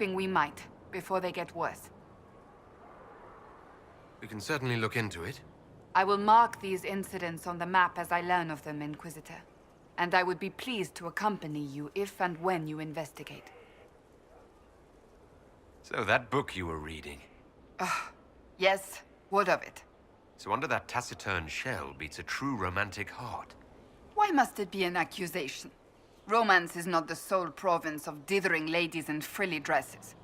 We might, before they get worse. We can certainly look into it. I will mark these incidents on the map as I learn of them, Inquisitor. And I would be pleased to accompany you if and when you investigate. So that book you were reading. Yes, what of it? So under that taciturn shell beats a true romantic heart. Why must it be an accusation? Romance is not the sole province of dithering ladies in frilly dresses.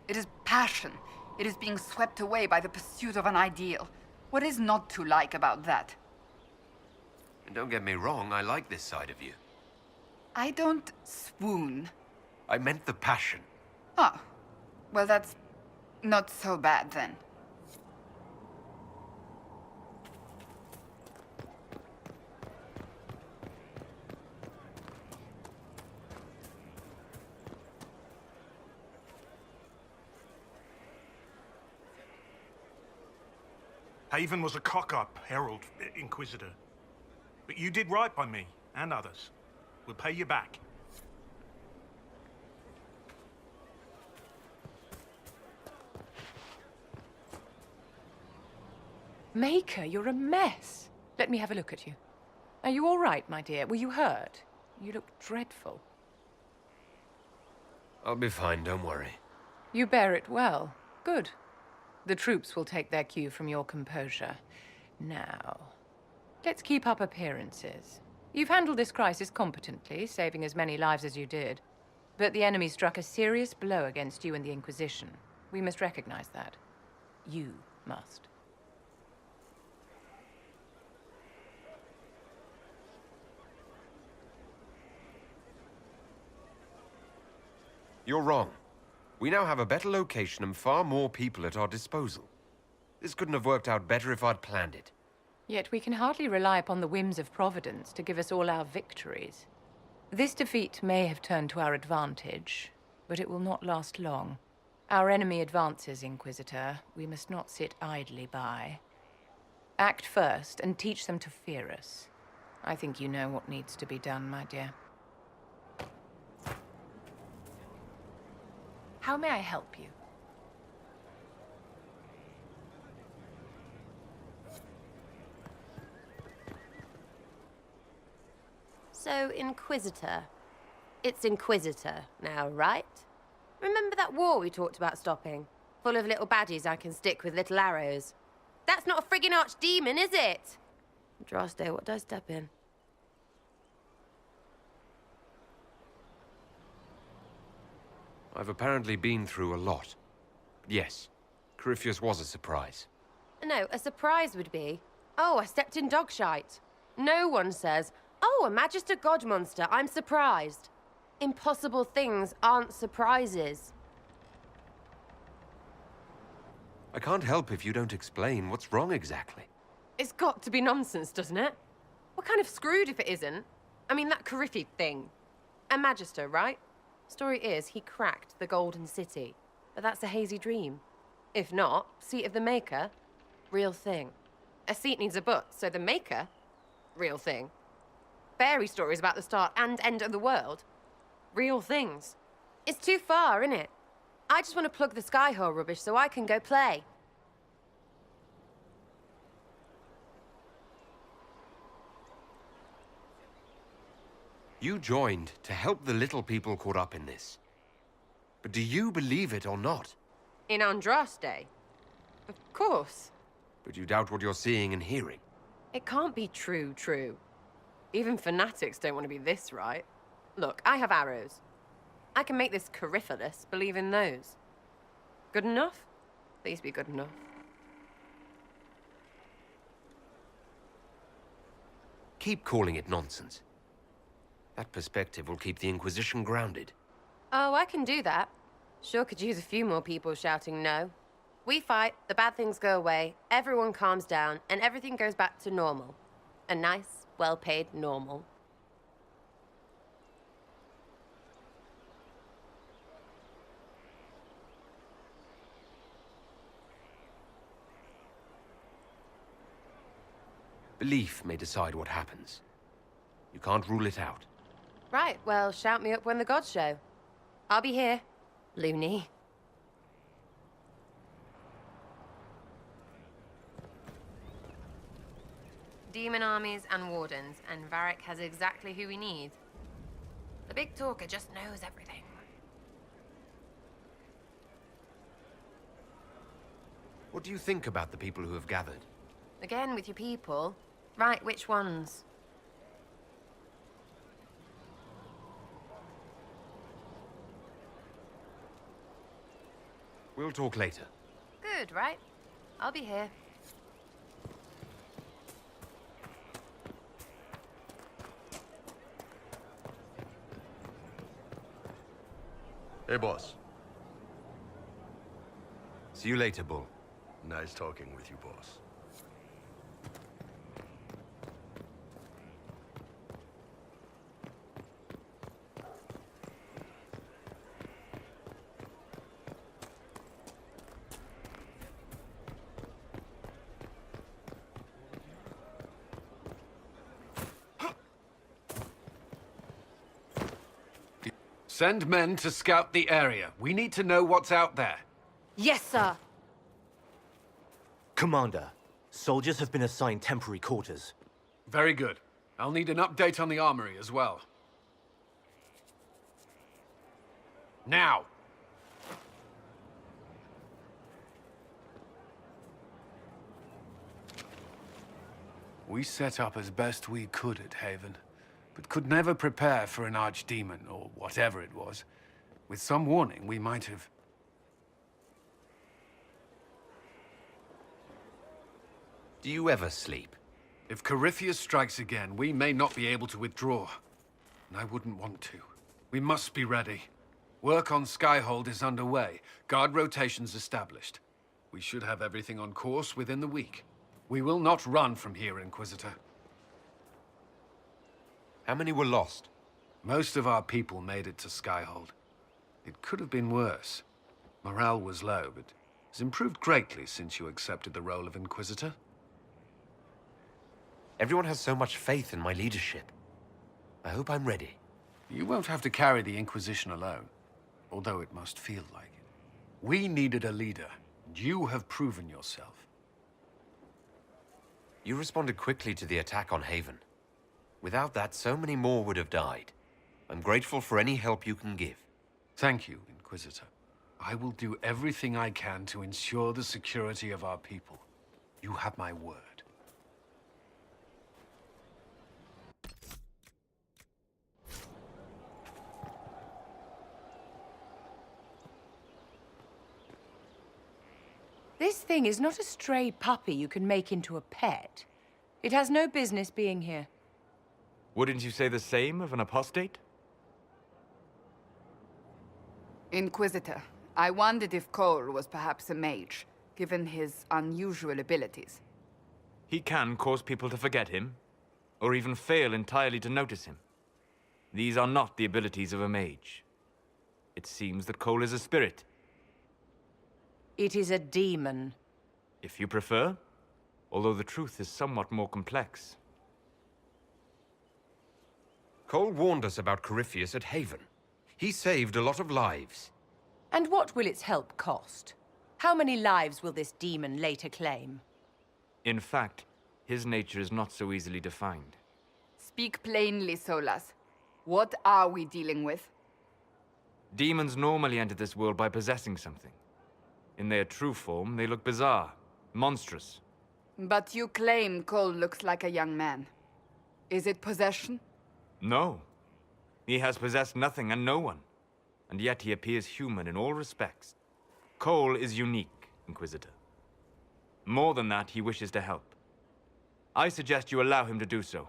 It is passion. It is being swept away by the pursuit of an ideal. What is not to like about that? And don't get me wrong, I like this side of you. I don't swoon. I meant the passion. Ah, well that's not so bad then. Haven was a cock-up, Herald, Inquisitor. But you did right by me, and others. We'll pay you back. Maker, you're a mess. Let me have a look at you. Are you all right, my dear? Were you hurt? You look dreadful. I'll be fine, don't worry. You bear it well. Good. The troops will take their cue from your composure. Now, let's keep up appearances. You've handled this crisis competently, saving as many lives as you did. But the enemy struck a serious blow against you and the Inquisition. We must recognize that. You must. You're wrong. We now have a better location and far more people at our disposal. This couldn't have worked out better if I'd planned it. Yet we can hardly rely upon the whims of Providence to give us all our victories. This defeat may have turned to our advantage, but it will not last long. Our enemy advances, Inquisitor. We must not sit idly by. Act first and teach them to fear us. I think you know what needs to be done, my dear. How may I help you? So, Inquisitor. It's Inquisitor now, right? Remember that war we talked about stopping? Full of little baddies I can stick with little arrows. That's not a friggin' archdemon, is it? Andraste, what did I step in? I've apparently been through a lot. Yes, Corypheus was a surprise. No, a surprise would be, oh, I stepped in dog shite. No one says, oh, a Magister God monster, I'm surprised. Impossible things aren't surprises. I can't help if you don't explain what's wrong exactly. It's got to be nonsense, doesn't it? We're kind of screwed if it isn't. I mean, that Corypheus thing. A Magister, right? Story is, he cracked the Golden City. But that's a hazy dream. If not, seat of the Maker, real thing. A seat needs a butt, so the Maker, real thing. Fairy stories about the start and end of the world, real things. It's too far, innit? I just want to plug the Skyhole rubbish so I can go play. You joined to help the little people caught up in this. But do you believe it or not? In Andraste? Of course. But you doubt what you're seeing and hearing. It can't be true. Even fanatics don't want to be this right. Look, I have arrows. I can make this Corypheus believe in those. Good enough? Please be good enough. Keep calling it nonsense. That perspective will keep the Inquisition grounded. Oh, I can do that. Sure could use a few more people shouting no. We fight, the bad things go away, everyone calms down, and everything goes back to normal. A nice, well-paid normal. Belief may decide what happens. You can't rule it out. Right, well, shout me up when the gods show. I'll be here. Loony. demon armies and wardens, and Varric has exactly who we need. The big talker just knows everything. What do you think about the people who have gathered? Again, with your people. Right, which ones? We'll talk later. Good, right? I'll be here. Hey, boss. See you later, Bull. Nice talking with you, boss. Send men to scout the area. We need to know what's out there. Yes, sir! Commander, soldiers have been assigned temporary quarters. Very good. I'll need an update on the armory as well. Now! We set up as best we could at Haven, but could never prepare for an archdemon, or whatever it was. With some warning, we might have... Do you ever sleep? If Corypheus strikes again, we may not be able to withdraw. And I wouldn't want to. We must be ready. Work on Skyhold is underway. Guard rotations established. We should have everything on course within the week. We will not run from here, Inquisitor. How many were lost? Most of our people made it to Skyhold. It could have been worse. Morale was low, but has improved greatly since you accepted the role of Inquisitor. Everyone has so much faith in my leadership. I hope I'm ready. You won't have to carry the Inquisition alone, although it must feel like it. We needed a leader, and you have proven yourself. You responded quickly to the attack on Haven. Without that, so many more would have died. I'm grateful for any help you can give. Thank you, Inquisitor. I will do everything I can to ensure the security of our people. You have my word. This thing is not a stray puppy you can make into a pet. It has no business being here. Wouldn't you say the same of an apostate? Inquisitor, I wondered if Cole was perhaps a mage, given his unusual abilities. He can cause people to forget him, or even fail entirely to notice him. These are not the abilities of a mage. It seems that Cole is a spirit. It is a demon. If you prefer, although the truth is somewhat more complex. Cole warned us about Corypheus at Haven. He saved a lot of lives. And what will its help cost? How many lives will this demon later claim? In fact, his nature is not so easily defined. Speak plainly, Solas. What are we dealing with? Demons normally enter this world by possessing something. In their true form, they look bizarre, monstrous. But you claim Cole looks like a young man. Is it possession? No. He has possessed nothing and no one. And yet he appears human in all respects. Cole is unique, Inquisitor. More than that, he wishes to help. I suggest you allow him to do so.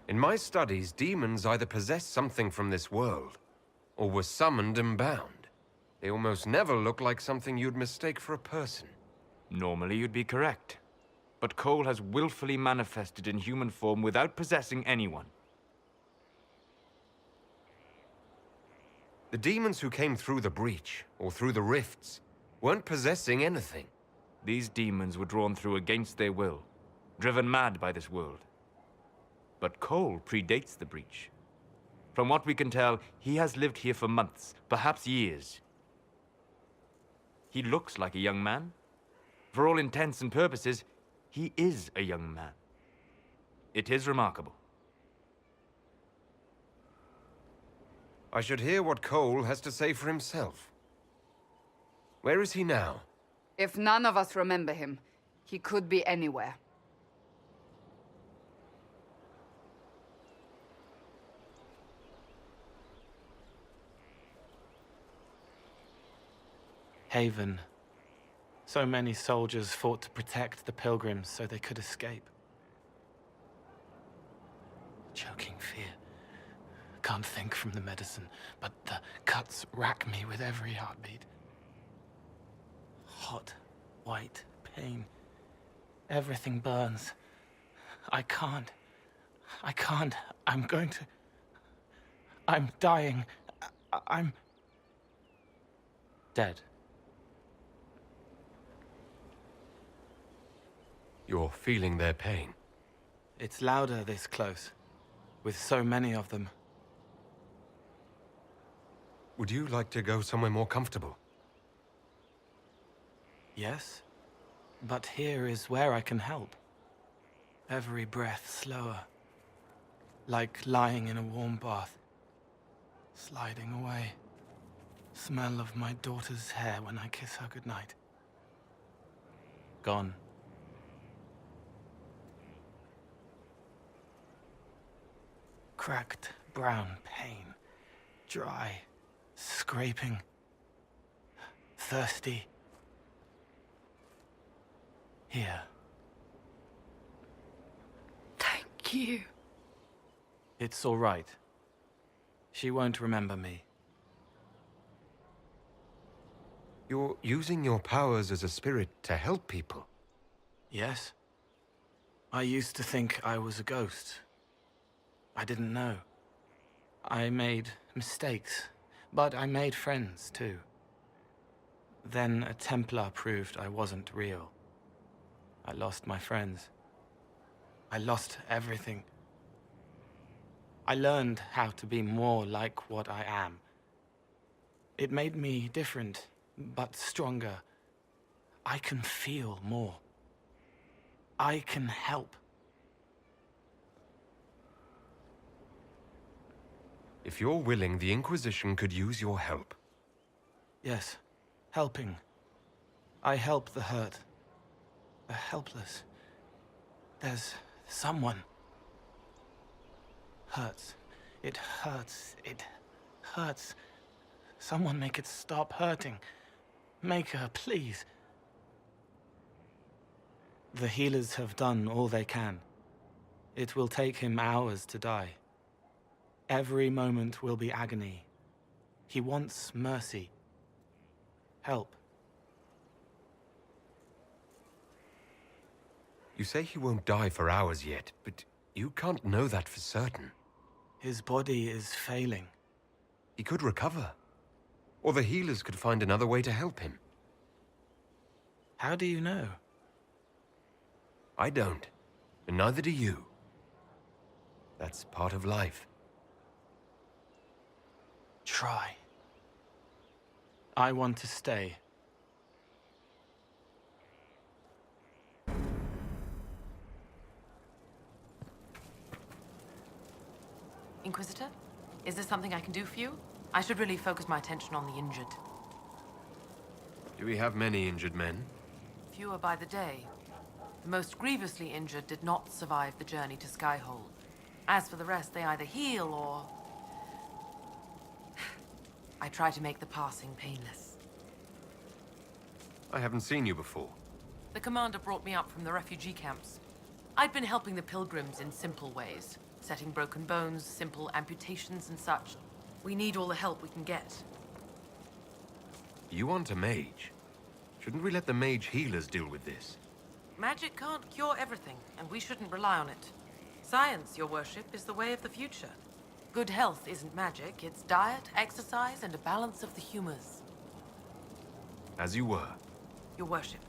In my studies, demons either possess something from this world, or were summoned and bound. They almost never look like something you'd mistake for a person. Normally you'd be correct. But Cole has willfully manifested in human form without possessing anyone. The demons who came through the breach, or through the rifts, weren't possessing anything. These demons were drawn through against their will, driven mad by this world. But Cole predates the breach. From what we can tell, he has lived here for months, perhaps years. He looks like a young man. For all intents and purposes, he is a young man. It is remarkable. I should hear what Cole has to say for himself. Where is he now? If none of us remember him, he could be anywhere. Haven. So many soldiers fought to protect the pilgrims so they could escape. Choking fear. Can't think from the medicine, but the cuts rack me with every heartbeat. Hot, white pain. Everything burns. I can't. I'm going to... I'm dying. I'm... dead. You're feeling their pain. It's louder this close, with so many of them. Would you like to go somewhere more comfortable? Yes, but here is where I can help. Every breath slower, like lying in a warm bath, sliding away. Smell of my daughter's hair when I kiss her goodnight. Gone. Cracked brown pain, dry, scraping, thirsty. Here. Thank you. It's all right. She won't remember me. You're using your powers as a spirit to help people. Yes? I used to think I was a ghost. I didn't know. I made mistakes, but I made friends too. Then a Templar proved I wasn't real. I lost my friends. I lost everything. I learned how to be more like what I am. It made me different, but stronger. I can feel more. I can help. If you're willing, the Inquisition could use your help. Yes, helping. I help the hurt. The helpless. There's someone. Hurts. It hurts. It hurts. Someone make it stop hurting. Make her, please. The healers have done all they can. It will take him hours to die. Every moment will be agony. He wants mercy. Help. You say he won't die for hours yet, but you can't know that for certain. His body is failing. He could recover. Or the healers could find another way to help him. How do you know? I don't, and neither do you. That's part of life. Try. I want to stay. Inquisitor, is there something I can do for you? I should really focus my attention on the injured. Do we have many injured men? Fewer by the day. The most grievously injured did not survive the journey to Skyhold. As for the rest, they either heal or... I try to make the passing painless. I haven't seen you before. The commander brought me up from the refugee camps. I'd been helping the pilgrims in simple ways, setting broken bones, simple amputations and such. We need all the help we can get. You want a mage? Shouldn't we let the mage healers deal with this? Magic can't cure everything, and we shouldn't rely on it. Science, your worship, is the way of the future. Good health isn't magic, it's diet, exercise, and a balance of the humors. As you were. Your worship.